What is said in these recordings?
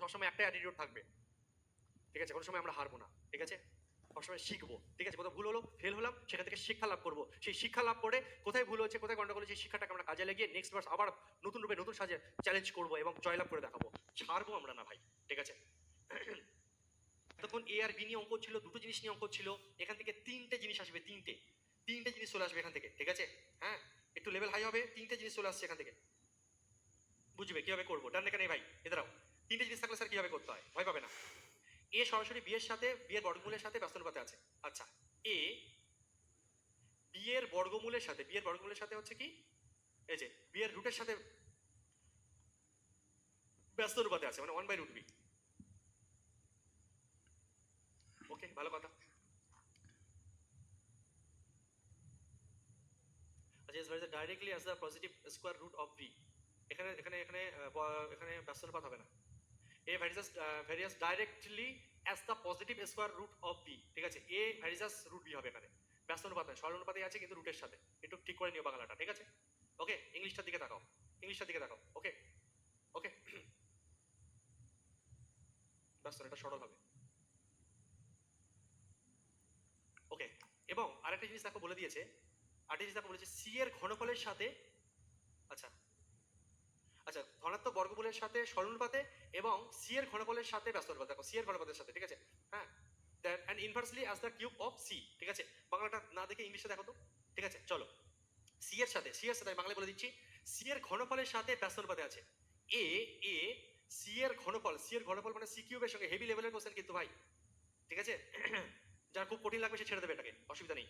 সবসময় একটাই অ্যাটিটিউড থাকবে, ঠিক আছে? কোনো সময় আমরা হারবো না, ঠিক আছে? সবসময় শিখবো, ঠিক আছে? কোথাও ভুল হলো, ফেল হলাম, সেখান থেকে শিক্ষা লাভ করবো। সেই শিক্ষা লাভ করে কোথায় ভুল হচ্ছে, কোথায় গন্ডগোল হচ্ছে, সেই শিক্ষাটাকে আমরা কাজে লাগিয়ে নেক্সট বার আবার নতুন রূপে নতুন সাজে চ্যালেঞ্জ করবো এবং জয়লাভ করে দেখাবো। ছাড়বো আমরা না ভাই, ঠিক আছে? তখন এ আর বি নিয়ে অঙ্ক ছিল, দুটো জিনিস নিয়ে অঙ্ক ছিল। এখান থেকে তিনটে জিনিস আসবে, তিনটে জিনিস চলে আসবে এখান থেকে, ঠিক আছে? হ্যাঁ, একটু লেভেল হাই হবে, তিনটে জিনিস চলে আসছে এখান থেকে। বুঝবে কিভাবে করবো, ডান দিকে নেই ভাই, এদারাও। তিনটে জিনিস থাকলে স্যার কিভাবে করতে হয়, ভয় পাবে না। এ সরাসরি বি এর সাথে, বি এর বর্গমূলের সাথে ব্যস্ত অনুপাতে আছে। আচ্ছা, এ বি এর বর্গমূলের সাথে, বি এর বর্গমূলের সাথে হচ্ছে কি, এই যে বি এর রুটের সাথে ব্যস্ত অনুপাতে আছে, মানে 1/√b। ওকে, ভালো কথা। আচ্ছা, is varies directly as the positive square root of B. এখানে এখানে এখানে এখানে ব্যস্ত অনুপাত হবে না। A varies directly as the positive square root of B, ঠিক আছে? এ ভ্যারিয়াস রুট বি হবে এখানে, ব্যস্ত অনুপাত নয়, সরল অনুপাতে আছে কিন্তু রুটের সাথে। একটু ঠিক করে নিও বাংলাটা, ঠিক আছে? ওকে, ইংলিশটার দিকে তাকাও, ইংলিশটার দিকে তাকাও। ওকে ওকে, ব্যস্ত এটা সরল হবে। ওকে, এবং আরেকটা জিনিস দেখো বলে দিয়েছে, আরেকটা জিনিস দেখো বলেছে সি এর ঘনফলের সাথে, আচ্ছা আচ্ছা, ধনাত্মক বর্গমূলের সাথে সরলপাতে এবং সি এর ঘনফলের সাথে ব্যস্ত অনুপাত। দেখো সি এর ঘনফলের সাথে, ঠিক আছে? হ্যাঁ, and inversely as the cube of C, ঠিক আছে? বাংলাটা না দেখে ইংলিশে দেখো তো, ঠিক আছে? চলো, সি এর সাথে, সি এর সাথে বাংলায় বলে দিচ্ছি, সি এর ঘনফলের সাথে ব্যস্ত অনুপাতে আছে এ। এ সি এর ঘনফল, সি এর ঘনফল মানে সি কিউবের সঙ্গে, হেভি লেভেলের কোশ্চেন কিন্তু ভাই, ঠিক আছে? যার খুব কঠিন লাগবে সে ছেড়ে দেবে এটাকে, অসুবিধা নেই।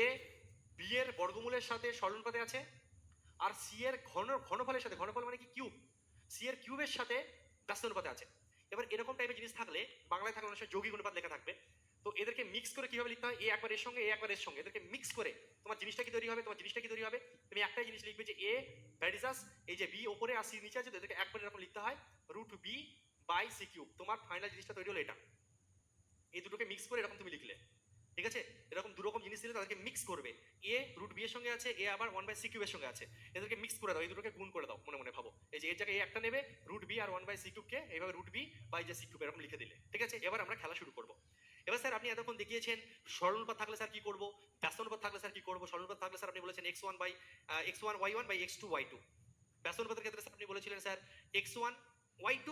এ বি এর বর্গমূলের সাথে সরলপাতে আছে, আর সি এর ঘনফলের সাথে, ঘনফল মানে কি কিউব, সি এর কিউবের সাথে ব্যস্ত অনুপাতে আছে। এবার এরকম টাইপের জিনিস থাকলে, বাংলায় থাকলে অনেক সময় যৌগিক অনুপাত লেখা থাকবে, তো এদেরকে মিক্স করে কিভাবে লিখতে হয়, এ একবার এর সঙ্গে, এ একবার এর সঙ্গে, এদেরকে মিক্স করে তোমার জিনিসটা কি তৈরি হবে, তোমার জিনিসটা কি তৈরি হবে, তুমি একটাই জিনিস লিখবে যে এ ভ্যারিজাস, এই যে বি ওপরে আর সি নিচে আছে, তো এদেরকে একবার এরকম লিখতে হয় root B by C cube. তোমার ফাইনাল জিনিসটা তৈরি হলো এটা। এই দুটোকে মিক্স করে এরকম তুমি লিখলে, ঠিক আছে? এরকম দুরকম জিনিস দিলে তাদেরকে মিক্স করবে। এ রুট বি এর সঙ্গে আছে, এ আবার 1/c কিউবের সঙ্গে আছে, এদেরকে মিক্স করে দাও, এই দুটোকে গুণ করে দাও, মনে মনে ভাবো এই যে এর জায়গায় এ একটা নেবে, রুট বি আর 1/c কিউবকে এইভাবে রুট বি বাই যে সি কিউব এরকম লিখে দিলে, ঠিক আছে? এবার আমরা খেলা শুরু করবো। এবার স্যার আপনি এতক্ষণ দেখিয়েছেন সরল অনুপাত থাকলে স্যার কি করবো, ব্যস্ত অনুপাত থাকলে স্যার কি করবো। সরল অনুপাত থাকলে স্যার আপনি বলেছেন x1 y1 by x2 y2। ব্যস্ত অনুপাতের ক্ষেত্রে স্যার আপনি বলেছিলেন sir x1 y2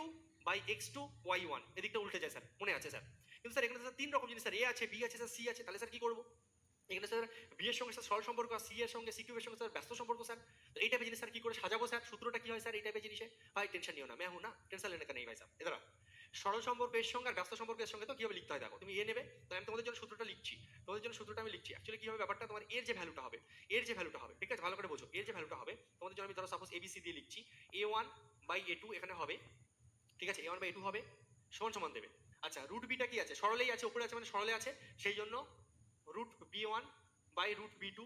by x2 y1। এদিকটা উল্টে যায় স্যার, মনে আছে স্যার? কিন্তু স্যার এখানে স্যার তিন রকম জিনিস, স্যার এ আছে, বি আছে, স্যার সি আছে, তাহলে স্যার কি করবো? এখানে স্যার বি এর সঙ্গে স্যার সরল সম্পর্ক, আর সি এর সঙ্গে সি কিউবের সঙ্গে স্যার ব্যস্ত সম্পর্ক স্যার। তো এই টাইপের জিনিস স্যার কি করে সাজাবো স্যার, সূত্রটা কি হয় স্যার এই টাইপের জিনিসে? ভাই টেনশন নিও না, मैं हूं ना, টেনশন लेने का नहीं भाई साहब। এদারা সরল সম্পর্ক এর সঙ্গে আর ব্যস্ত সম্পর্কের সঙ্গে তো কিভাবে লিখতে হয় দেখো, তুমি এ নেবে, তো আমি তোমাদের জন্য সূত্রটা লিখছি, তোমাদের জন্য সূত্রটা আমি লিখছি। অ্যাকচুয়ালি কি হবে ব্যাপারটা, তোমার এর যে ভ্যালুটা হবে, এর যে ভ্যালুটা হবে, ঠিক আছে? ভালো করে বোঝো, এর যে ভ্যালুটা হবে তোমাদের জন্য, আমি ধরো সাপোজ এবিসি দিয়ে লিখছি, a1/a2 এখানে হবে, ঠিক আছে? a1/a2 হবে সমান সমান দেবে। আচ্ছা, রুট বিটা কি আছে, সরলেই আছে, উপরে আছে মানে সরলে আছে, সেই জন্য রুট b1/√b2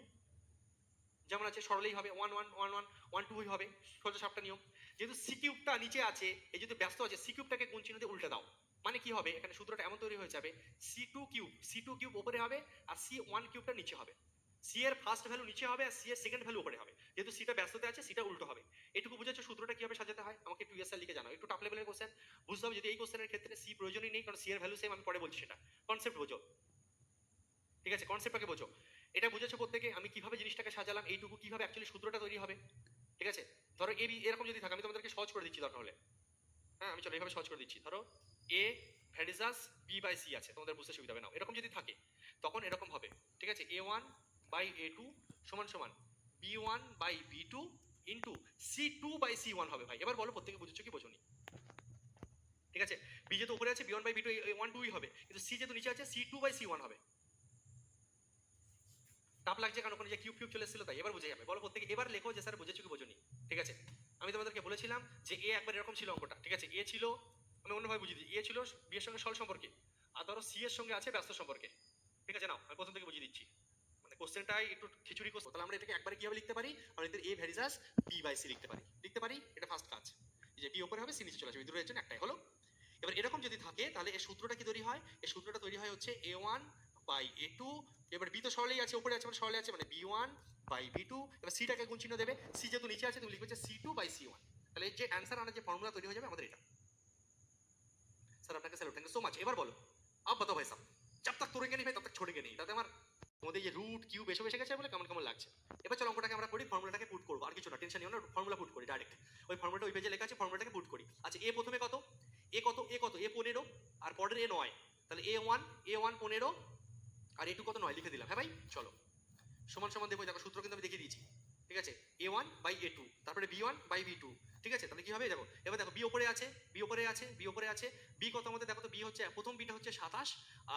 যেমন আছে সরলেই হবে, 1 1 1 1 1 2 হবে, সোজা সাপটা নিয়ম। যেহেতু সি কিউবটা নিচে আছে, এই যেহেতু ব্যস্ত আছে, সি কিউবটাকে গুণ চিহ্ন দিয়ে উল্টে দাও, মানে কি হবে এখানে সূত্রটা এমন তৈরি হয়ে যাবে, সি টু কিউব উপরে হবে আর সি1 কিউবটা নিচে হবে। সি এর ফার্স্ট ভ্যালু নিচে হবে আর সি এর সেকেন্ড ভ্যালু উপরে হবে, যেহেতু সিটা ব্যস্ততে আছে সিটা উল্টো হবে। এটুকু বুঝেছো সূত্রটা কিভাবে সাজাতে হয়? আমাকে একটু ইয়েসার লিখে জানাও, একটু টাফ লেভেলের কোশ্চেন বুঝতে হবে। যদি এই কোশ্চেনের ক্ষেত্রে সি প্রয়োজনই নেই, কারণ সি এর ভ্যালু সেম, আমি পরে বলছি সেটা। কনসেপ্ট বোঝো, ঠিক আছে? কনসেপ্টটাকে বোঝো, এটা বুঝেছো প্রত্যেকে আমি কিভাবে জিনিসটাকে সাজালাম, এইটুকু কিভাবে অ্যাকচুয়ালি সূত্রটা তৈরি হবে, ঠিক আছে? ধরো এ বি এরকম যদি থাকে, আমি তোমাদেরকে সহজ করে দিচ্ছি দরকার হলে। হ্যাঁ, আমি চলো এইভাবে সহজ করে দিচ্ছি। ধরো এ ভ্যারিজাস বি বাই সি আছে, তোমাদের বুঝতে সুবিধা হবে না, এরকম যদি থাকে তখন এরকম হবে, ঠিক আছে? a1/a2 সমান সমান b1/b2 ইন্টু c2/c1 হবে। ভাই এবার বলো প্রত্যেকে বুঝেছো কি বোঝোনি? ঠিক আছে, বি যেহেতু উপরে আছে b1/b2 1 2ই হবে, কিন্তু সি যেহেতু নিচে আছে c2/c1 হবে। টাপ লাগছে কারণ ওখানে যে কিউব কিউব চলে এসেছিল তাই। এবার বুঝে যাবে, বলো প্রত্যেকে এবার লেখো যে স্যার বুঝেছো কি বোঝোনি, ঠিক আছে? আমি তোমাদেরকে বলেছিলাম যে এ একবার এরকম ছিল অঙ্কটা, ঠিক আছে? এ ছিল, আমি অন্যভাবে বুঝিয়ে দিই, এ ছিল বি এর সঙ্গে সরল সম্পর্কে, আর ধরো সি এর সঙ্গে আছে ব্যস্ত সম্পর্কে, ঠিক আছে? নাও আমি প্রথম থেকে বুঝিয়ে দিচ্ছি, মানে কোশ্চেনটাই একটু খিচুড়ি কোশ্চেন। তাহলে আমরা এটাকে একবারে কিভাবে লিখতে পারি, আমরা এদের এ ভ্যারিজাস বি বাই সি লিখতে পারি, এটা ফার্স্ট কাজ। যে বি উপরে হবে সি নিচে চলে আসবে, দুটোর জন্য একটাই হলো। এবার এরকম যদি থাকে তাহলে এই সূত্রটা কি তৈরি হয়, এই সূত্রটা তৈরি হয় হচ্ছে a1/a2, এবার বি তো সরলেই আছে, উপরে আছে মানে সরলে আছে, মানে b1/b2। এবার সিটাকে গুণ চিহ্ন দেবে, সি যেহেতু নিচে আছে তুমি লিখবে যে c2/c1। তাহলে এই যে অ্যান্সার আনার যে ফর্মুলা তৈরি হয়ে যাবে আমাদের এটা। স্যার আপনাকে salute, thank you so much. এবার বলো আপ বাতাও ভাই সাহেব, जब तक তোড়েঙ্গে नहीं ভাই तब तक छोड़ेंगे नहीं। তাতে আমার তোমাদের যে রুট কিউব এসব এসে গেছে বলে কেমন কেমন লাগছে। এবার চলো অঙ্কটাকে আমরা করি, ফর্মুলাটাকে পুট করবো, আর কিছু না, টেনশন নিও না, ফর্মুলা পুট করি ডাইরেক্ট। ওই ফর্মুলাটা ওই পেজে লেখা আছে, ফর্মুলাটাকে পুট করি। আচ্ছা এ প্রথমে কত, এ কত, এ কত, এ 15 আর পরের এ 9, তাহলে A1 15 আর A2 কত 9 লিখে দিলাম। হ্যাঁ ভাই চলো সমান সমান দেবো, দেখো সূত্র কিন্তু আমি দেখিয়ে দিয়েছি, ঠিক আছে। A1 বাই A2 তারপরে B1 বাই B2, ঠিক আছে। তাহলে কি হবে দেখো, এবার দেখো বি ওপরে আছে, বি ওপরে আছে, বি ওপরে আছে, বি কত আমাদের দেখো তো, বি হচ্ছে প্রথম বিটা হচ্ছে 27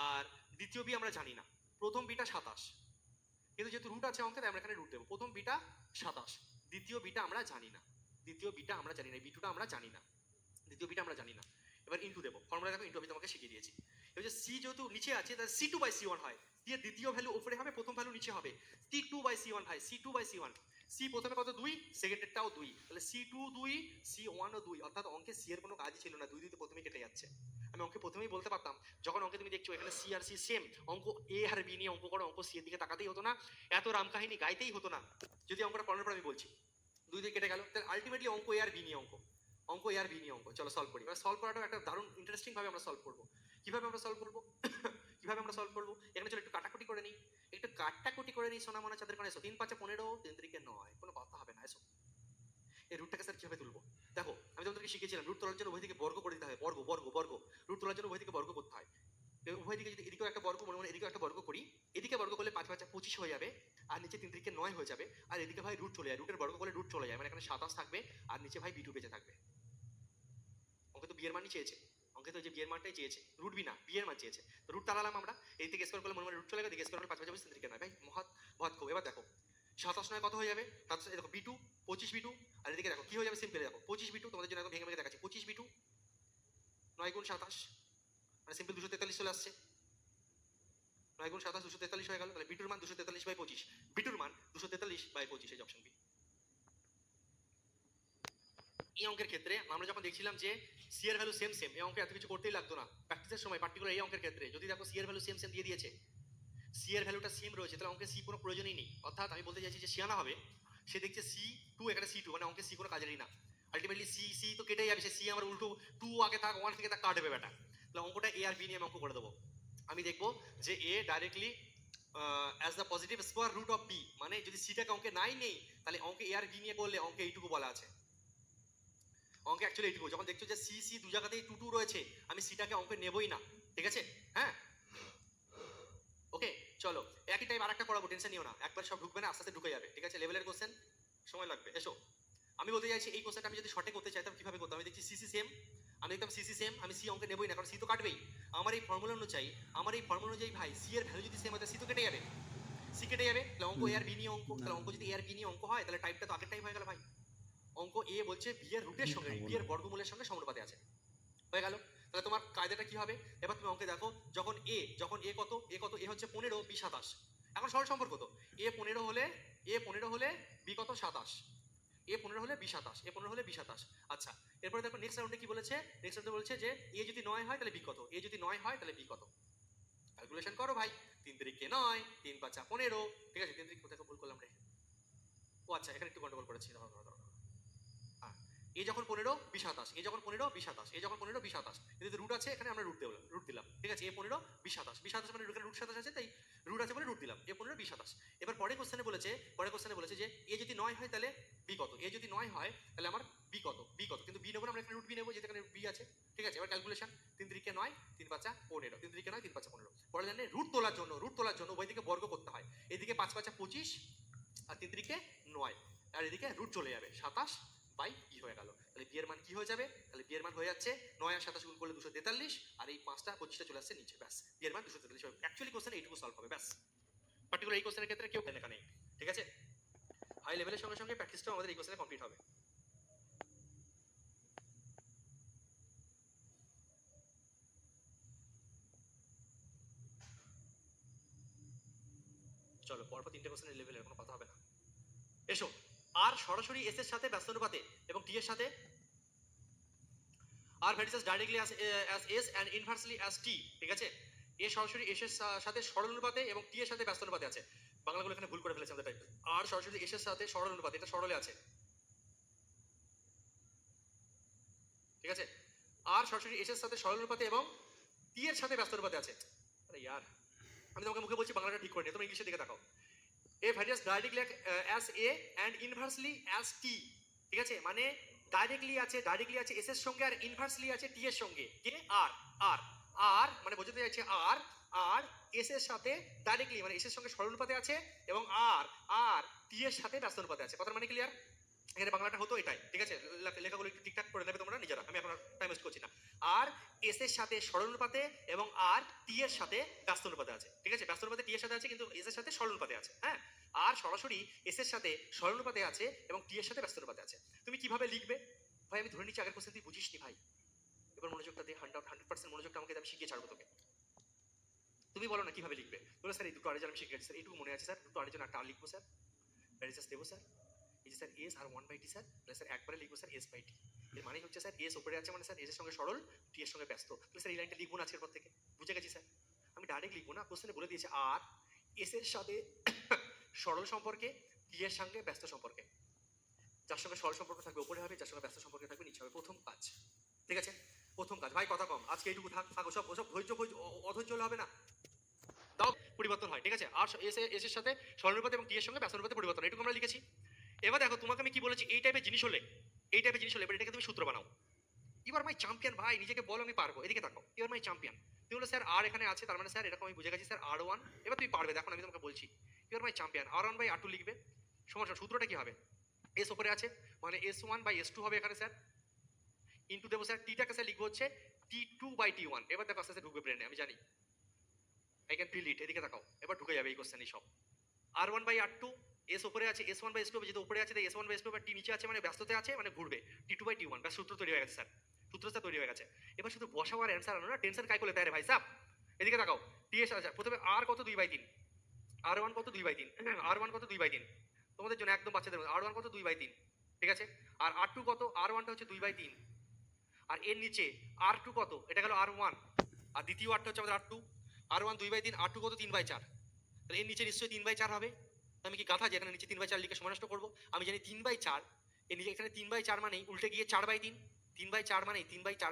আর দ্বিতীয় বি আমরা জানি না, প্রথম বিটা 27, কিন্তু যেহেতু রুট আছে অঙ্কে তাই আমরা এখানে রুট দেবো। প্রথম বিটা 27, দ্বিতীয় বিটা আমরা জানি না, দ্বিতীয় বিটা আমরা জানি না, বি2টা আমরা জানি না, দ্বিতীয় বিটা আমরা জানি না। এবার ইনটু দেবো, ফর্মুলা দেখো ইনটু আমি তোমাকে শিখিয়ে দিয়েছি। এবার যে সি যেহেতু নিচে আছে তাহলে C2 বাই C1 হয়, সি এর দ্বিতীয় ভ্যালু উপরে হবে, প্রথম ভ্যালু নিচে হবে, C2 বাই C1 ভাই, C2 বাই C1। সি প্রথমে কত 2, সেকেন্ডেরটাও 2, তাহলে C2 2, C1 ও 2, অর্থাৎ অঙ্কে সি এর কোনো কাজই ছিল না, 2 2 তো প্রথমেই কেটে যাচ্ছে। আমি অঙ্কে প্রথমেই বলতে পারতাম, যখন অঙ্কে তুমি দেখছো এখানে সি আর সি সেম, অঙ্ক এ আর বি নিয়ে অঙ্ক করো, অঙ্ক সি এর দিকে তাকাতেই হতো না, এত রাম কাহিনী গাইতেই হতো না, যদি অঙ্কটা করানোর পর আমি বলছি 2 2 কেটে গেল। তাহলে আলটিমেটলি অঙ্ক এ আর বি নিয়ে অঙ্ক, অঙ্ক এ আর বি নিয়ে অঙ্ক। চলো সলভ করি। এবার সলভ করাটাও একটা দারুণ ইন্টারেস্টিং ভাবে আমরা সলভ করবো। কিভাবে আমরা সলভ করবো কিভাবে আমরা সলভ করবো, এখানে চলো একটু কাটাকুটি করে নিই, একটু কাটাকুটি করে নিই সোনা মোনা চাঁদের কোণে। এসো 3 5 15, 3 3 9, কোনো কথা হবে না। এসো এই রুটটাকে স্যার কিভাবে তুলবো, দেখো আমি তোমাদেরকে শিখিয়েছিলাম রুট তোলার জন্য উভয় দিকে বর্গ করে দিতে হয়, বর্গ বর্গ বর্গ, রুট তোলার জন্য উভয় দিকে বর্গ করতে হয়। উভয় দিকে যদি এদিকেও একটা বর্গ মনে মনে এদিকেও একটা বর্গ করি, এদিকে বর্গ করলে 5 5 25 হয়ে যাবে, আর নিচে 3 3 9 হয়ে যাবে, আর এদিকে ভাই রুট চলে যায়, রুটের বর্গ করলে রুট চলে যায়, মানে এখানে 27 থাকবে, আর নিচে ভাই b2 বেঁচে থাকবে। অঙ্কে তো বি এর মানই চেয়েছে, অঙ্কে তো যে বি এর মানটাই চেয়েছে, রুট বি না বি এর মান চেয়েছে, তো রুট তাড়ালাম আমরা, এই থেকে স্কোয়ার করলে মনে মনে রুট চলে গেল, দিকে স্কোয়ার করলে 5 5 25 3 9 ভাই মহৎ মহৎ খুব। এবার দেখো 27 9 কত হয়ে যাবে, তার সাথে দেখো b2 25 b2, আর এদিকে দেখো কি হয়ে যাবে সিম্পল, দেখো 25 b2 তোমাদের জন্য একদম ভেঙে ভেঙে দেখাচ্ছি, 25 b2 9 গুণ 27 মানে সিম্পল 243 চলে আসছে, 9 গুণ 27 243 হয়ে গেল। তাহলে বিটুর মান 243 বাই 25, বিটুর মান 243 বাই 25, এই অপশন বি। এই অঙ্কের ক্ষেত্রে আমরা যখন দেখছিলাম যে সি এর ভ্যালু সেম সেম, এই অঙ্কে এত কিছু করতেই লাগতো না প্র্যাকটিসের সময়, পার্টিকুলার এই অঙ্কের ক্ষেত্রে যদি দেখো সি এর ভ্যালু সেম সেম দিয়ে দিয়েছে, সি এর ভ্যালুটা সেম রয়েছে, তাহলে অঙ্কে সি কোনো প্রয়োজনই নেই। অর্থাৎ আমি বলতে চাইছি যে শিয়ানা হবে, সে দেখছে C2 এখানে C2, মানে অঙ্কে সি কোনো কাজেরই না, আলটিমেটলি সি সি তো কেটে যাবে, সে সি আমার উল্টো 2 আগে থাক 1 থেকে তা কাটবে বেটা। তাহলে অঙ্কটা এ আর বি নিয়ে আমি অঙ্ক করে দেবো। আমি দেখবো যে A directly as the positive square root of B, মানে যদি সিটাকে অঙ্কে নাই নেই তাহলে অঙ্কে এ আর বি নিয়ে করলে অঙ্কে এইটুকু বলা আছে, অঙ্কে অ্যাকচুয়ালি এইটুকু। যখন দেখছো যে সি সি দু জায়গাতেই 2 2 রয়েছে, আমি সিটাকে অঙ্কে নেবই না, ঠিক আছে। হ্যাঁ ওকে চলো একই টাইম আরেকটা করাবো, টেনশন নিও না, একবার সব ঢুকবে না, আস্তে আস্তে ঢুকে যাবে, ঠিক আছে। লেভেলের কোশ্চেন সময় লাগবে। এসো আমি বলতে চাইছি এই কোশ্চেনটা আমি যদি শর্টে করতে চাইতাম কিভাবে করতাম, আমি দেখছি সিসি সেম, আমি দেখতাম সিসি সেম, আমি সি অঙ্কে নেবই না, কারণ সি তো কাটবেই। আমার এই ফর্মুলা অনুযায়ী ভাই সি এর ভ্যালু যদি সেম হয় সি তো কেটে যাবে, সি কেটে যাবে, তাহলে অঙ্ক এ আর বি নিয়ে অঙ্ক, তাহলে অঙ্ক যদি এ আর বি নিয়ে অঙ্ক হয় তাহলে টাইপটা তো আগের টাইপ হয়ে গেল ভাই। অঙ্ক এ বলছে বি এর রুটের সঙ্গে বি এর বর্গমূলের সঙ্গে সমানুপাতে আছে, হয়ে গেল। তাহলে তোমার কায়দাটা কি হবে, এবার তুমি অঙ্কে দেখো যখন এ কত, এ হচ্ছে 15 বি 27, এখন সরল সম্পর্ক তো এ 15 হলে বি কত 27, এ 15 হলে বি 27, এ 15 হলে বি 27। আচ্ছা এরপরে দেখো নেক্সট রাউন্ডে কি বলেছে, নেক্সট রাউন্ডে বলছে যে এ যদি 9 হয় তাহলে বি কত, এ যদি 9 হয় তাহলে বি কত, ক্যালকুলেশন করো ভাই, 3 3 9, 3 5 15, ঠিক আছে। 3 3 কোথায় ভুল করলাম রে, ও আচ্ছা এখানে একটু গন্ডগোল করেছি, এ যখন 15 বি 27, এ যখন 15 বি 27, এ যখন 15 বি 27, এতে রুট আছে, এখানে আমরা রুট দিলাম, ঠিক আছে। এ 15 বি 27, বি 27 মানে এখানে রুট 27 আছে, তাই রুট আছে বলে রুট দিলাম, এ 15 বি 27। এবার পরের কোশ্চেনে বলেছে যে এ যদি 9 হয় তাহলে বি কত, এ যদি 9 হয় তাহলে আমার বি কত, কিন্তু বি নেবো না আমরা, এখানে রুট বি নেবো, যেখানে বি আছে, ঠিক আছে। এবার ক্যালকুলেশন 3 3 9, 3 5 15, 3 3 9, 3 5 15। পরে জানেন রুট তোলার জন্য উভয় দিকে বর্গ করতে হয়, এদিকে 5 5 25 আর 3 3 9, আর এদিকে রুট চলে যাবে, 27 বাই ই হয়ে গেল। তাহলে বি এর মান কি হয়ে যাবে, তাহলে বি এর মান হয়ে যাচ্ছে 9 আর 27 গুণ করলে 243, আর এই 5টা 25টা চলে আসছে নিচে, ব্যাস বি এর মান 243 হবে। অ্যাকচুয়ালি কোশ্চেন এইটুকু সলভ হবে, ব্যাস। পার্টিকুলার এই কোশ্চেনের ক্ষেত্রে কেউ লেখা নেই, ঠিক আছে। হাই লেভেলের সঙ্গে সঙ্গে প্র্যাকটিসটাও আমাদের এই কোশ্চেনে কমপ্লিট হবে। চলো পরপর 3টে কোশ্চেনের লেভেলের কোনো কথা হবে না। এসো আর সরাসরি এস এর সাথে ব্যস্ত অনুপাতে এবং টি এর সাথে আর varies directly as S and inversely as T, ঠিক আছে। এ সরাসরি এস এর সাথে সরল অনুপাতে এবং টি এর সাথে ব্যস্ত অনুপাতে আছে, বাংলাগুলো এখানে ভুল করে ফেলেছে আমাদের টাইপ। আর সরাসরি এস এর সাথে সরল অনুপাতে, এটা সরলে আছে, ঠিক আছে। আর সরাসরি এস এর সাথে সরল অনুপাতে এবং টি এর সাথে ব্যস্ত অনুপাতে আছে। আরে ইয়ার, আমি তোমাকে মুখে বলছি, বাংলাটা ঠিক করে নিও, তুমি ইংলিশের দিকে তাকাও। A varies directly as A and inversely as T. ঠিক আছে, মানে ডাইরেক্টলি আছে এস এর সঙ্গে, আর ইনভার্সলি আছে টি এর সঙ্গে। কে? আর। আর আর মানে বোঝাতে চাইছে আর আর এস এর সাথে ডাইরেক্টলি মানে এস এর সঙ্গে সরল আছে এবং আর আর টি এর সাথে ব্যস্ত অনুপাতে আছে। কথার মানে ক্লিয়ার? এখানে বাংলাটা হতো এটাই। ঠিক আছে, লেখাগুলো একটু ঠিকঠাক করে নেবে তোমরা নিজেরা, আমি এখন টাইম ওয়েস্ট করছি না। আর এস এর সাথে সরল অনুপাতে এবং আর টি এর সাথে ব্যস্ত অনুপাতে আছে। ঠিক আছে, ব্যস্ত অনুপাতে টি এর সাথে আছে কিন্তু এস এর সাথে সরল অনুপাতে আছে। হ্যাঁ, আর সরাসরি এস এর সাথে সরল অনুপাতে আছে এবং টি এর সাথে ব্যস্ত অনুপাতে আছে। তুমি কিভাবে লিখবে ভাই? আমি ধরে নিচ্ছি আগের কোশ্চেন তুই বুঝিসনি ভাই। এবার মনোযোগটা দিয়ে 100% মনোযোগটা আমাকে আমি শিখিয়ে ছাড়বো তোকে। তুমি বলো না কিভাবে লিখবে? বলো স্যার এই দুটো আরেকজন আমি শিখে গেছি স্যার, এইটুকু মনে আছে স্যার, দুটো আরেকজন একটা আর লিখবো স্যার, ব্যারিজাস দেবো স্যার, এই যে স্যার এস আর 1/t স্যার, স্যার একবারে লিখবো স্যার s/t। এর মানে হচ্ছে স্যার এস উপরে আছে মানে স্যার এস এর সঙ্গে সরল, টি এর সঙ্গে ব্যস্ত। তাহলে স্যার এই লাইনটা লিখবো না আজকের পর থেকে? বুঝে গেছি স্যার, আমি ডাইরেক্ট লিখবো না, কোশ্চেনে বলে দিয়েছে আর এস এর সাথে সরল সম্পর্কে, টি এর সঙ্গে ব্যস্ত সম্পর্কে। যার সঙ্গে সরল সম্পর্ক থাকবে উপরে হবে, যার সঙ্গে ব্যস্ত সম্পর্ক থাকবে নিচে হবে। প্রথম কাজ। ঠিক আছে, প্রথম কাজ। ভাই কথা কম, আজকে এইটুকু থাক ওসব ধৈর্য অধৈর্য হলে হবে না। দাও পরিবর্তন হয়। ঠিক আছে, আর এস এর সাথে সরল অনুপাত এবং টি এর সঙ্গে ব্যস্ত অনুপাতে পরিবর্তন, এটুকু আমরা লিখেছি। এবার দেখো তোমাকে আমি কি বলেছি, এই টাইপের জিনিস হলে এবার এটাকে তুমি সূত্র বানাও। ইউ আর মাই চ্যাম্পিয়ন ভাই, নিজেকে বলো আমি পারবো। এদিকে তাকাও, ইউ আর মাই চ্যাম্পিয়ন। তুমি বলো স্যার আর এখানে আছে, তার মানে স্যার এরকম আমি বুঝে গেছি স্যার R1। এবার তুমি পারবে, দেখো আমি তোমাকে বলছি। You R my champion, R1/R2 লিখবে। সমান সূত্রটা কি হবে? এস উপরে আছে মানে S1/S2 হবে এখানে স্যার, ইনটু দেবো স্যার টিটাকে স্যার লিখবো হচ্ছে T2/T1। এবার দেখো আস্তে আস্তে ঢুকবে ব্রেনে, আমি জানি, আই ক্যান ফিল ইট। এদিকে তাকাও, এবার ঢুকে যাবে এই কোশ্চেনই সব। R1/R2, এস উপরে আছে, S1/S2 যেহেতু উপরে আছে তাই S1/S2, টি নিচে আছে মানে ব্যস্ততে আছে মানে ঘুরবে, T2/T1। ব্যাস সূত্র তৈরি হয়ে গেছে স্যার, সূত্রটা তৈরি হয়ে গেছে। এবার শুধু বসাও আর অ্যান্সার আনো না, টেনশন কাই করলে তাই রে ভাই সাব। এদিকে তাকাও, টি এস আছে প্রথমে, আর কত 2/3, R1 কত 2/3, R1 কত 2/3, তোমাদের জন্য একদম বাচ্চাদের মধ্যে R1 কত 2/3। ঠিক আছে, আর R2 কত? R1টা হচ্ছে 2/3, আর এর নিচে R2 কত? এটা গেল R1, আর দ্বিতীয় আরটা হচ্ছে আমাদের R2। R1 2/3, R2 কত? 3/4। তাহলে এর নিচে নিশ্চয়ই 3/4 হবে। আমি কি গাধা যে এখানে নিচে 3/4 লিখে সময় নষ্ট করবো? আমি জানি 3/4, এর নিচে এখানে 3/4 মানেই উল্টে গিয়ে 4/3, 3/4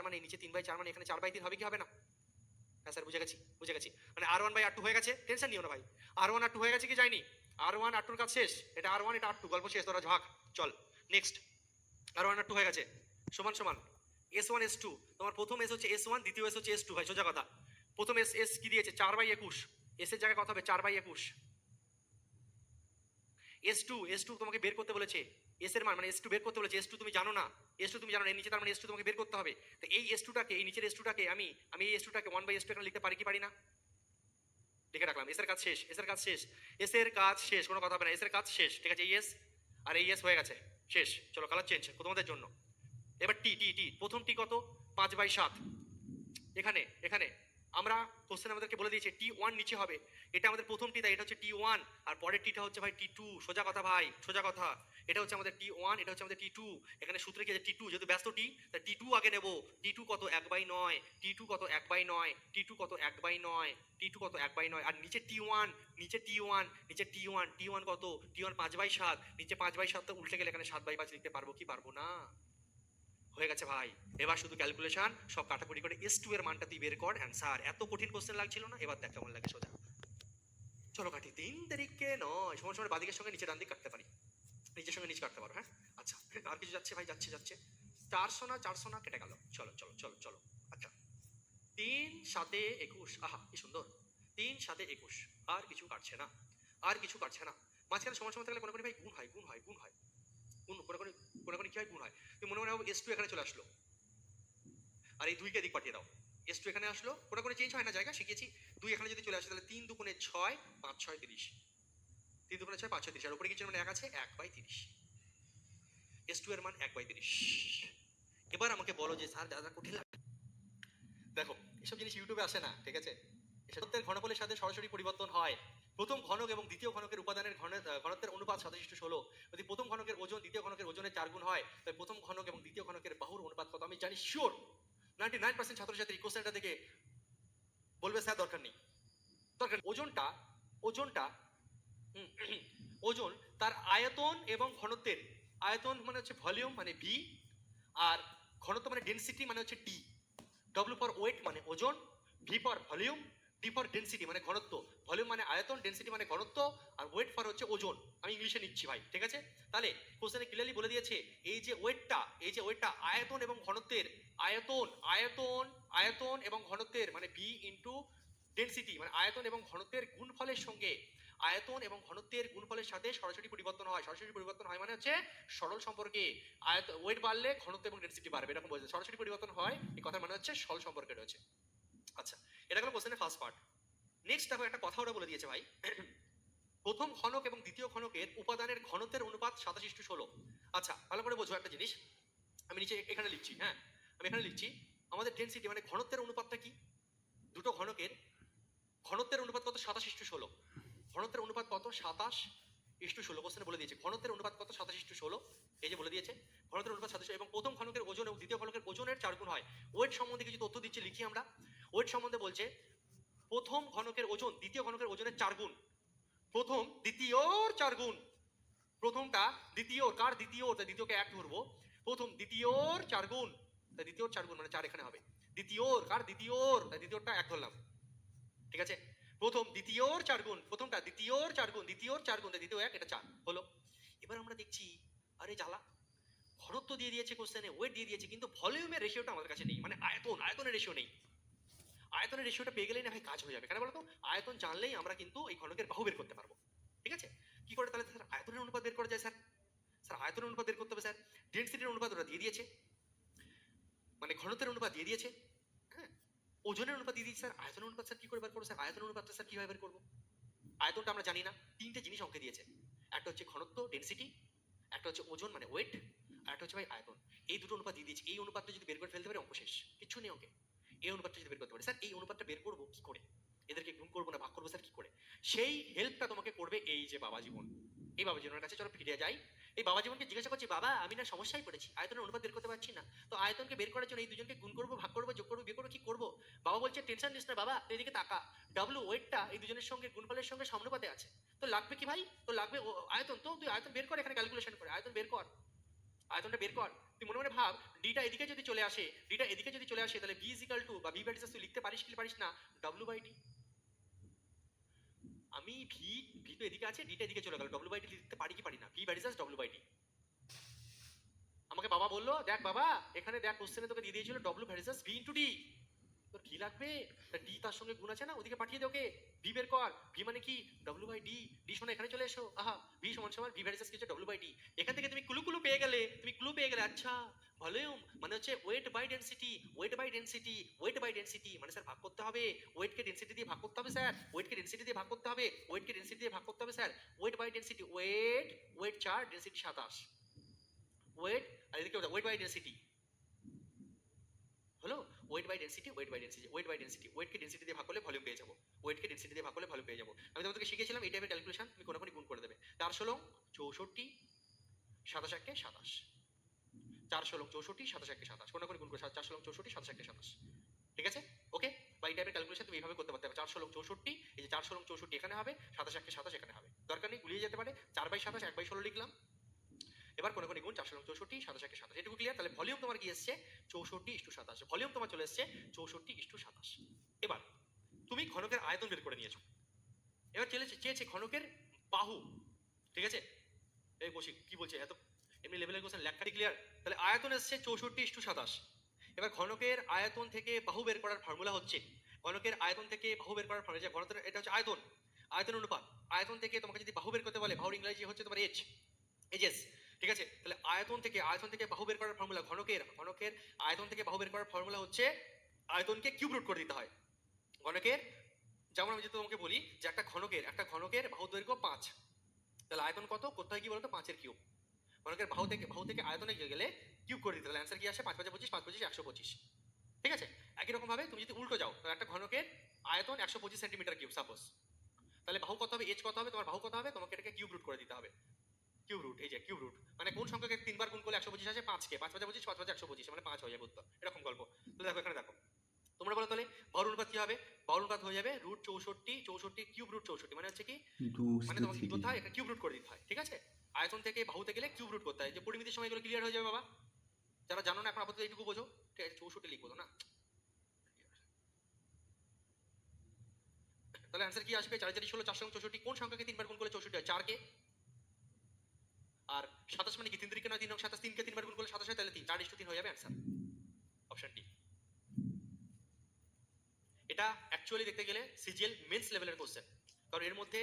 মানে নিচে 3/4 মানে এখানে 4/3 হবে কি হবে না? হ্যাঁ স্যার বুঝে গেছি। মানে R1/R2 হয়ে গেছে, টেনশন নিও না ভাই। R1/R2 হয়ে গেছে কি যায়নি? R1/R2 কাজ শেষ, এটা R1 এটা R2, গল্প শেষ, তোরা ঝাঁক চল নেক্সট। R1/R2 হয়ে গেছে, সমান সমান S1/S2। তোমার প্রথম এস হচ্ছে S1, দ্বিতীয় এস হচ্ছে S2 ভাই, সোজা কথা। প্রথম এস কি দিয়েছে? 4/21, এস এর জায়গায় কত হবে? 4/21। S2 তোমাকে বের করতে বলেছে, এস এর মান মানে S2 বের করতে বলেছে। S2 তুমি জানো না, এর নিচে, তার মানে S2 তোমাকে বের করতে হবে। তো এই S2টাকে, এই নিচের S2টাকে আমি এই S2টাকে 1/S2 এখানে লিখতে পারি কি পারি না? লিখে রাখলাম, এস এর কাজ শেষ, কোনো কথা হবে না, এস এর কাজ শেষ। ঠিক আছে, এই এস আর এই এস হয়ে গেছে, শেষ। চলো কালার চেঞ্জ তোমাদের জন্য। এবার টি প্রথম টি কত? 5/7। এখানে আমরা কোশ্চেন আমাদেরকে বলে দিয়েছে T1 নিচে হবে, এটা আমাদের প্রথম টি, তাই এটা হচ্ছে T1, আর পরের টিটা হচ্ছে ভাই T2। সোজা কথা ভাই, সোজা কথা। এটা হচ্ছে আমাদের T1, এটা হচ্ছে আমাদের T2। এখানে সূত্রে কি আছে? T2 যেহেতু ব্যস্ত টি, তাই T2 আগে নেব। T2 কত? 1/9, T2 কত? 1/9, T2 কত? 1/9, T2 কত? 1/9, আর নিচে T1, T1 কত? T1 5/7, নিচে 5/7 তো উল্টে গেলে এখানে 7/5 লিখতে পারবো কি পারবো না? হয়ে গেছে ভাই। এবার শুধু ক্যালকুলেশন, সব কাটাকুটি করে S2 এর মানটা তুই বের কর, অ্যান্সার। এত কঠিন কোশ্চেন লাগছিল না? এবার দেখ কেমন লাগে সোজা। চলো কাটি, 3 তারিখে নয়, সময় বাদিকের সঙ্গে নিচে ডান দিক কাটতে পারি, নিচের সঙ্গে নিচ কাটতে পারো। হ্যাঁ আচ্ছা, আর কিছু যাচ্ছে ভাই? যাচ্ছে 400 না কেটে গেল। চলো। আচ্ছা 3 7 21, আহা কি সুন্দর, 3 7 21, আর কিছু কাটছে না। মাঝখানে সময় থাকলে কোনো ভাই গুণ হয়, কোনো কি হয়? গুণ হয়। তুমি মনে হবে S2 এখানে চলে আসলো, আর এই 2কে এদিক পাঠিয়ে দাও। S2 এখানে আসলো, কোনো চেঞ্জ হয় না, জায়গা শিখিয়েছি। 2 এখানে যদি চলে আসে তাহলে 3 2 6, 5 6 30, 3 2 6 5 6 30, আর উপরে কিছু মানে 1 আছে, 1/30। S2 এর মান 1/30। এবার আমাকে বলো যে স্যার যা কঠিন লাগে। দেখো এসব জিনিস ইউটিউবে আসে না, ঠিক আছে? এসবের ঘনফলের সাথে সরাসরি পরিবর্তন হয়। প্রথম ঘনক এবং দ্বিতীয় ঘনকের উপাদানের ঘনত্বের অনুপাত 17:16। যদি প্রথম ঘনকের ওজন দ্বিতীয় ঘনকের ওজনের 4 গুণ হয়, তাই প্রথম ঘনক এবং দ্বিতীয় ঘনকের বাহুর অনুপাত কত? আমি জানি শিওর 99% ছাত্রছাত্রী কোশ্চেনটা দেখে বলবে স্যার দরকার নেই। ওজনটা ওজন তার আয়তন এবং ঘনত্বের, আয়তন মানে হচ্ছে ভলিউম মানে ভি, আর ঘনত্ব মানে ডেনসিটি মানে হচ্ছে ডি। ডব্লিউ ফর ওয়েট মানে ওজন, V for volume, D for density মানে ঘনত্ব, ভলিউম মানে আয়তন, ডেন্সিটি মানে ঘনত্ব, আর ওয়েট ফর হচ্ছে ওজন। আমি ইংলিশে নিচ্ছি ভাই, ঠিক আছে? তাহলে কোশ্চেনে ক্লিয়ারলি বলে দিয়েছে এই যে ওয়েটটা আয়তন এবং ঘনত্বের, আয়তন এবং ঘনত্বের মানে ভি ইন্টু ডেন্সিটি মানে আয়তন এবং ঘনত্বের গুণফলের সঙ্গে, আয়তন এবং ঘনত্বের গুণফলের সাথে সরাসরি পরিবর্তন হয়। সরাসরি পরিবর্তন হয় মানে হচ্ছে সরল সম্পর্কে, ওয়েট বাড়লে ঘনত্ব এবং ডেন্সিটি বাড়বে, এরকম বলছে। সরাসরি পরিবর্তন হয় এই কথার মানে হচ্ছে সরল সম্পর্কে রয়েছে। আচ্ছা, এটা গেল কোশ্চেনের ফার্স্ট পার্ট। নেক্সট দেখো একটা কথা ওরা বলে দিয়েছে ভাই, প্রথম ঘনক এবং দ্বিতীয় ঘনকের উপাদানের ঘনত্বের অনুপাত 27:16। আচ্ছা, ভালো করে বোঝো একটা জিনিস, আমি নিচে এখানে লিখছি, হ্যাঁ আমি এখানে লিখছি, আমাদের ডেন্সিটি মানে ঘনত্বের অনুপাতটা কি, দুটো ঘনকের ঘনত্বের অনুপাত কত, 27:16। ঘনত্বের অনুপাত কত, 27:16। কোশ্চেনে বলে দিয়েছে ঘনত্বের অনুপাত কত, 27:16। এই যে বলে দিয়েছে ঘনত্বের অনুপাত 27, এবং প্রথম ঘনকের ওজন এবং দ্বিতীয় ঘনকের ওজনের 4 গুণ হয়। ওয়েট সম্বন্ধে কিছু তথ্য দিচ্ছে, লিখি আমরা। ওয়েট সম্বন্ধে বলছে প্রথম ঘনকের ওজন দ্বিতীয় ঘনকের ওজনের 4 গুণ, প্রথম দ্বিতীয়র 4 গুণ, প্রথমটা দ্বিতীয়, কার দ্বিতীয়, তাই দ্বিতীয়কে 1 ধরবো, প্রথম দ্বিতীয়র 4 গুণ, তাই দ্বিতীয়র 4 গুণ মানে 4 এখানে হবে, দ্বিতীয়র, কার দ্বিতীয়র, তাই দ্বিতীয়টা 1 ধরলাম, ঠিক আছে? প্রথম দ্বিতীয়র 4 গুণ, প্রথমটা দ্বিতীয়র 4 গুণ, দ্বিতীয়র 4 গুণ, দ্বিতীয় 1, এটা 4 হলো। এবার আমরা দেখছি আরে জ্বালা, ঘনত্ব দিয়ে দিয়েছে কোশ্চেনে, ওয়েট দিয়ে দিয়েছে, কিন্তু ভলিউমের রেশিওটা আমাদের কাছে নেই, মানে আয়তনের রেশিও নেই। আয়তনের রেশিওটা পেয়ে গেলেই না ভাই কাজ হয়ে যাবে, কেন বলতো? আয়তন জানলেই আমরা কিন্তু এই ঘনকের বাহু বের করতে পারবো, ঠিক আছে? কি করে তাহলে স্যার আয়তনের অনুপাত বের করা যায়? স্যার স্যার আয়তনের অনুপাত বের করতে হবে স্যার, ডেন্সিটির অনুপাত ওরা দিয়ে দিয়েছে, মানে ঘনত্বের অনুপাত দিয়ে দিয়েছে, হ্যাঁ ওজনের অনুপাত দিয়ে দিয়েছে। স্যার আয়তনের অনুপাত স্যার কি করে বের করবো? স্যার আয়তনের অনুপাতটা স্যার কিভাবে বের করবো? আয়তনটা আমরা জানি না, তিনটে জিনিস অঙ্কে দিয়েছে, একটা হচ্ছে ঘনত্ব ডেন্সিটি, একটা হচ্ছে ওজন মানে ওয়েট, আর একটা হচ্ছে ভাই আয়তন। এই দুটো অনুপাত দিয়ে দিয়েছে, এই অনুপাতটা যদি বের করে ফেলতে পারে অঙ্ক শেষ, কিচ্ছু নেই অঙ্কে। এই অনুপাতটা যদি বের করতে পারে, স্যার এই অনুপাতটা বের করবো কি করে, এদেরকে গুণ করবো না ভাগ করবো স্যার কি করে? সেই হেল্পটা তোমাকে করবে এই যে বাবা জীবন। এই বাবা জীবনের কাছে চলো ফিরে যাই। এই বাবা জীবনকে জিজ্ঞাসা করছি, বাবা আমি না সমস্যায় পড়েছি, আয়তনের অনুপাত বের করতে পারছি না, তো আয়তনকে বের করার জন্য এই দুজনকে গুণ করবো, ভাগ করবো, যোগ করবো, বিয়োগ করবো, কি করবো? বাবা বলছে টেনশন নিস না বাবা, তুই এদিকে তাকা, ডাব্লু ওয়েটটা এই দুজনের সঙ্গে গুণফলের সঙ্গে সমানুপাতে আছে, তো লাগবে কি ভাই, তো লাগবে আয়তন, তো তুই আয়তন বের কর, এখানে ক্যালকুলেশন করে আয়তন বের কর, আয়তনটা বের কর। তুই মনে মনে ভাব, ডিটা এদিকে যদি চলে আসে, ডিটা এদিকে যদি চলে আসে, তাহলে ভি ইজ ইকাল টু, বা ভি ভ্যারিসেস তুই লিখতে পারিস কি পারিস না, ডব্লিউ বাই ডি। আমি ভি ভি তো এদিকে আছে, ডিটা এদিকে চলে গেল, ডব্লিউ বাই ডি লিখতে পারি কি পারি না, V varies as W by D. আমাকে বাবা বললো দেখ বাবা, এখানে দেখ কোশ্চেনে তোকে দিয়ে দিয়েছিল W varices V into D, তোর কি লাগবে? ডি তার সঙ্গে গুণ আছে না, ওদিকে পাঠিয়ে দে ওকে, ভি বের কর, ভি মানে কি ডব্লিউ বাই ডি, ডি শোনা এখানে চলে এসো, আহা ভি সমান সমান ভি ভ্যারিসেস কিছু ডব্লিউ বাই ডি। এখান থেকে তুমি ক্লু পেয়ে গেলে, আচ্ছা ভলিউম মানে হচ্ছে ওয়েট বাই ডেন্সিটি, মানে স্যার ভাগ করতে হবে, ওয়েটকে ডেন্সিটি দিয়ে ভাগ করতে হবে স্যার, ওয়েটকে ডেন্সিটি দিয়ে ভাগ করতে হবে, sir weight by density, weight 4 density 27, weight আর এদিকে ওয়েট বাই ডেন্সিটি হলো, ওয়েটকে ডেন্সিটি দিয়ে ভাগ করলে ভলিউম পেয়ে যাবো, আমি তোমাদেরকে শিখেছিলাম এই টাইপের ক্যালকুলেশন, তুমি কোনোখানে গুণ করে দেবে। 4 16 64 27 1 27, 4 16 64 27 1 27, কোনোখানে গুণ করে 4 16 64 27 1 27, ঠিক আছে? ওকে, বা এই টাইপের ক্যালকুলেশন তুমি এইভাবে করতে পারতে হবে, 4 16 64, এই যে 4 16 64 এখানে হবে, 27 1 27 এখানে হবে, দরকার নেই গুলিয়ে যেতে পারে, 4 বাই 27 1 বাই 16 লিখলাম। এবার কোন কোন গুণ 4 16 64 27 1 27, এটুকু ক্লিয়ার? তাহলে ভলিউম তোমার কি এসছে 64:27, ভলিউম তোমার চলে এসছে 64:27। এবার তুমি ঘনকের আয়তন বের করে নিয়েছো, এবার চেয়েছে ঘনকের বাহু, ঠিক আছে? এই বসি কি বলছে এত এমনি লেভেলের কোশ্চেন, লেখাটি ক্লিয়ার? তাহলে আয়তন এসছে 64:27। এবার ঘনকের আয়তন থেকে বাহু বের করার ফর্মুলা হচ্ছে, ঘনকের আয়তন থেকে বাহু বের করার ফর্মুলা, ঘনকের এটা হচ্ছে আয়তন, আয়তন অনুপাত, আয়তন থেকে তোমাকে যদি বাহু বের করতে বলে, বাহুর ইংরেজি হচ্ছে তোমার এজেস, ঠিক আছে? তাহলে আয়তন থেকে বাহু বের করার ফর্মুলা, ঘনকের আয়তন থেকে বাহু বের করার ফর্মুলা হচ্ছে আয়তনকে কিউব রুট করে দিতে হয়। ঘনকের, যেমন আমি যদি তোমাকে বলি যে একটা ঘনকের বাহু দৈর্ঘ্য 5, তাহলে আয়তন কত করতে হয় কি বলতো, 5 এর কিউব। ঘনকের বাহু থেকে আয়তনে গেলে কিউব করে দিতে, তাহলে অ্যান্সার কি আসে 5 5 25, 5 25 125, ঠিক আছে? একই রকম ভাবে তুমি যদি উল্টো যাও, তাহলে একটা ঘনকের আয়তন 125 সেন্টিমিটার কিউব সাপোজ, তাহলে বাহু কত হবে, এজ কত হবে, তোমার বাহু কত হবে, তোমাকে এটাকে কিউব রুট করে দিতে হবে। কিউব রুট, এই যে কিউব রুট মানে কোন সংখ্যাকে 3 বার গুণ করলে 125 আসে, 5 কে 5 5 25 5 5 125 মানে 5 হয়ে যাবে উত্তর, এরকম গল্প। তাহলে দেখো এখানে দেখো, তোমরা বলো তাহলে বাহুর অনুপাত কি হবে, বাহুর অনুপাত হয়ে যাবে রুট 64 কিউব রুট 64, মানে হচ্ছে কি, মানে তোমাকে কি করতে হয়, এটা কিউব রুট করে দিতে হয়, ঠিক আছে? আয়তন থেকে বাহুতে গেলে কিউব রুট করতে হয়, যে পরিমিতির সময় এগুলো ক্লিয়ার হয়ে যাবে বাবা, যারা জানো না এখন আপাতত এইটুকু বোঝো, ঠিক আছে? 64 লিখবো তো না, তাহলে অ্যান্সার কি আসবে? 4 4 16 4 সঙ্গে 64 কোন সংখ্যাকে 3 বার গুণ করলে 64 হয়? 4 কে। আর 27 মানে কি 3 3 নয় 3 নং 27, 3 কে 3 বার গুণ করলে 27 হয়, তাহলে 3 4:3 হয়ে যাবে অ্যান্সার। Option D. এটা অ্যাকচুয়ালি দেখতে গেলে সিজিএল মেন্স লেভেলের কোশ্চেন, কারণ এর মধ্যে